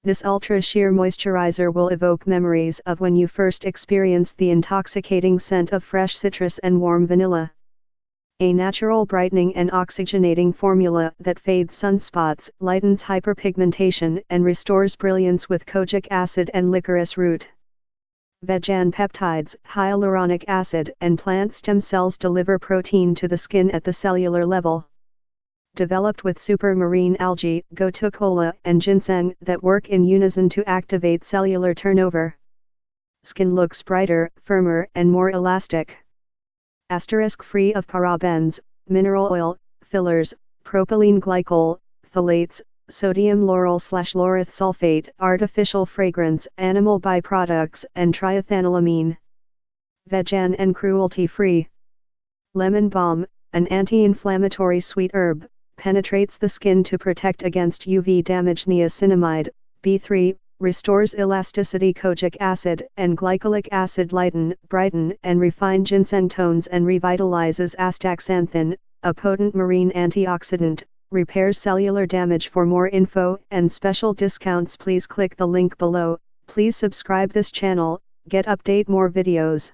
This ultra sheer moisturizer will evoke memories of when you first experienced the intoxicating scent of fresh citrus and warm vanilla. A natural brightening and oxygenating formula that fades sunspots, lightens hyperpigmentation, and restores brilliance with kojic acid and licorice root. Vegan peptides, hyaluronic acid, and plant stem cells deliver protein to the skin at the cellular level. Developed with super marine algae, Gotu Kola and Ginseng that work in unison to activate cellular turnover. Skin looks brighter, firmer, and more elastic. Free of parabens, mineral oil, fillers, propylene glycol, phthalates, sodium lauryl/laureth sulfate, artificial fragrance, animal byproducts, and triethanolamine. Vegan and cruelty-free. Lemon balm, an anti-inflammatory sweet herb, penetrates the skin to protect against UV damage. Niacinamide, B3, restores elasticity. Kojic acid and glycolic acid lighten, brighten, and refine ginseng tones and revitalizes. Astaxanthin, a potent marine antioxidant, repairs cellular damage. For more info and special discounts, please click the link below. Please subscribe this channel, get update more videos.